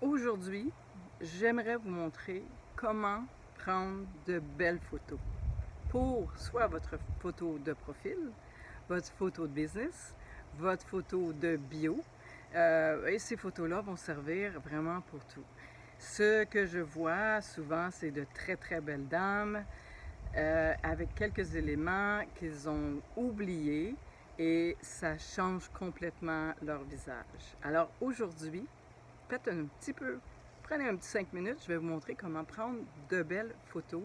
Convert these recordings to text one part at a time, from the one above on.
Aujourd'hui, j'aimerais vous montrer comment prendre de belles photos pour soit votre photo de profil, votre photo de business, votre photo de bio. Et ces photos-là vont servir vraiment pour tout. Ce que je vois souvent, c'est de très très belles dames avec quelques éléments qu'ils ont oubliés et ça change complètement leur visage. Alors aujourd'hui, faites un petit peu, prenez un petit 5 minutes, je vais vous montrer comment prendre de belles photos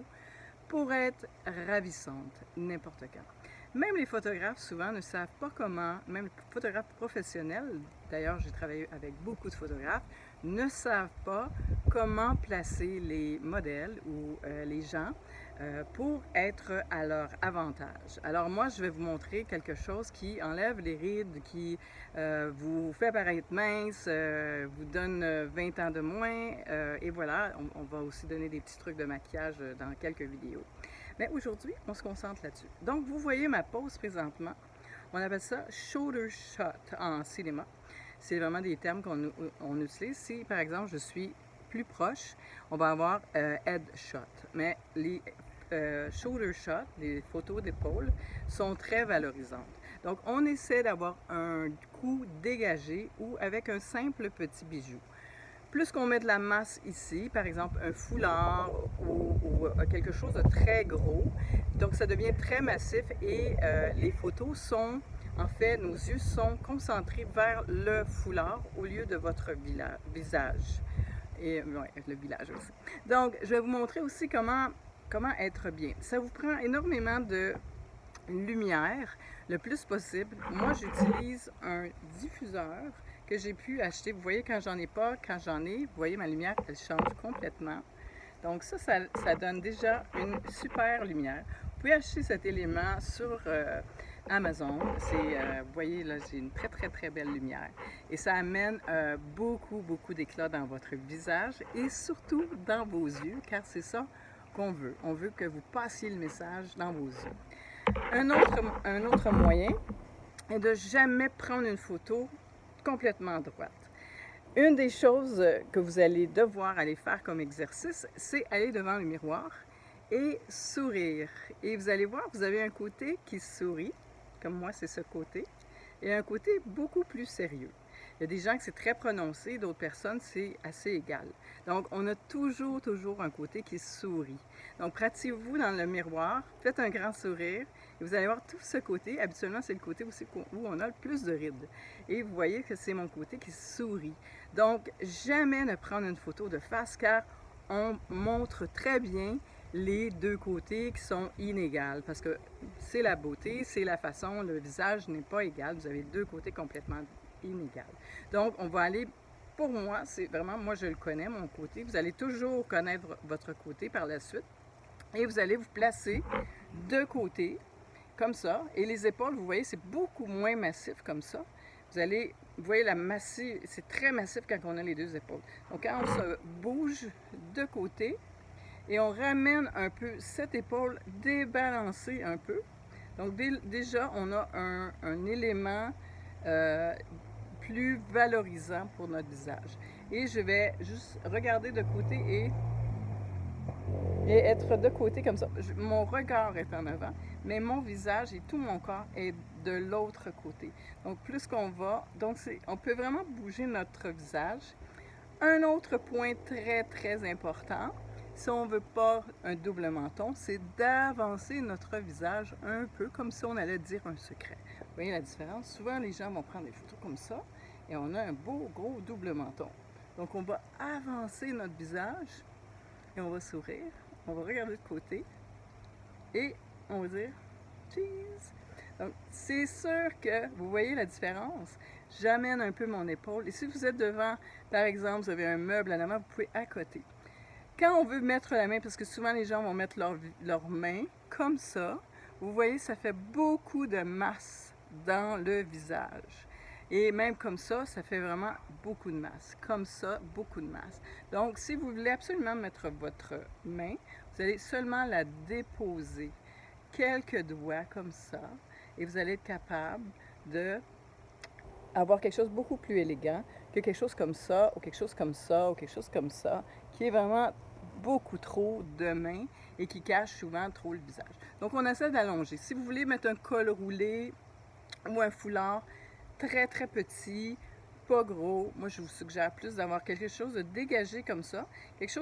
pour être ravissante n'importe quand. Même les photographes souvent ne savent pas comment, même les photographes professionnels, d'ailleurs j'ai travaillé avec beaucoup de photographes, ne savent pas comment placer les modèles ou les gens pour être à leur avantage. Alors moi je vais vous montrer quelque chose qui enlève les rides, qui vous fait paraître mince, vous donne 20 ans de moins et voilà, on va aussi donner des petits trucs de maquillage dans quelques vidéos. Mais aujourd'hui, on se concentre là-dessus. Donc, vous voyez ma pose présentement. On appelle ça shoulder shot en cinéma. C'est vraiment des termes qu'on utilise. Si, par exemple, je suis plus proche, on va avoir head shot. Mais les shoulder shot, les photos d'épaule, sont très valorisantes. Donc, on essaie d'avoir un cou dégagé ou avec un simple petit bijou. Plus qu'on met de la masse ici, par exemple un foulard ou quelque chose de très gros, donc ça devient très massif et les photos sont, en fait, nos yeux sont concentrés vers le foulard au lieu de votre visage. Et ouais, le village aussi. Donc, je vais vous montrer aussi comment être bien. Ça vous prend énormément de lumière le plus possible. Moi, j'utilise un diffuseur que j'ai pu acheter. Vous voyez, quand j'en ai pas, quand j'en ai, vous voyez, ma lumière, elle change complètement. Donc ça donne déjà une super lumière. Vous pouvez acheter cet élément sur Amazon. Vous voyez, là, j'ai une très, très, très belle lumière. Et ça amène beaucoup d'éclat dans votre visage et surtout dans vos yeux, car c'est ça qu'on veut. On veut que vous passiez le message dans vos yeux. Un autre moyen est de jamais prendre une photo complètement droite. Une des choses que vous allez devoir aller faire comme exercice, c'est aller devant le miroir et sourire. Et vous allez voir, vous avez un côté qui sourit, comme moi c'est ce côté, et un côté beaucoup plus sérieux. Il y a des gens que c'est très prononcé, d'autres personnes c'est assez égal. Donc on a toujours un côté qui sourit. Donc pratiquez-vous dans le miroir, faites un grand sourire et vous allez voir tout ce côté. Habituellement c'est le côté aussi où on a le plus de rides. Et vous voyez que c'est mon côté qui sourit. Donc jamais ne prendre une photo de face car on montre très bien les deux côtés qui sont inégales parce que c'est la beauté, c'est la façon, le visage n'est pas égal, vous avez deux côtés complètement inégales. Donc on va aller, pour moi, c'est vraiment, moi je le connais, mon côté, vous allez toujours connaître votre côté par la suite et vous allez vous placer de côté comme ça et les épaules, vous voyez, c'est beaucoup moins massif comme ça. Vous voyez la massif, c'est très massif quand on a les deux épaules. Donc quand on se bouge de côté et on ramène un peu cette épaule débalancée un peu, donc déjà on a un élément plus valorisant pour notre visage. Et je vais juste regarder de côté et être de côté comme ça. Mon regard est en avant, mais mon visage et tout mon corps est de l'autre côté. Donc plus qu'on va, donc on peut vraiment bouger notre visage. Un autre point très important, si on ne veut pas un double menton, c'est d'avancer notre visage un peu comme si on allait dire un secret. Vous voyez la différence? Souvent les gens vont prendre des photos comme ça et on a un beau gros double menton. Donc on va avancer notre visage et on va sourire, on va regarder de côté et on va dire cheese. Donc c'est sûr que vous voyez la différence. J'amène un peu mon épaule et si vous êtes devant, par exemple, vous avez un meuble en avant, vous pouvez accoter. Quand on veut mettre la main, parce que souvent les gens vont mettre leur main comme ça, vous voyez, ça fait beaucoup de masse dans le visage. Et même comme ça fait vraiment beaucoup de masse. Comme ça, beaucoup de masse. Donc, si vous voulez absolument mettre votre main, vous allez seulement la déposer quelques doigts comme ça et vous allez être capable de avoir quelque chose de beaucoup plus élégant que quelque chose comme ça, ou quelque chose comme ça, ou quelque chose comme ça, qui est vraiment beaucoup trop de main et qui cache souvent trop le visage. Donc on essaie d'allonger. Si vous voulez mettre un col roulé ou un foulard très très petit, pas gros, moi je vous suggère plus d'avoir quelque chose de dégagé comme ça, quelque chose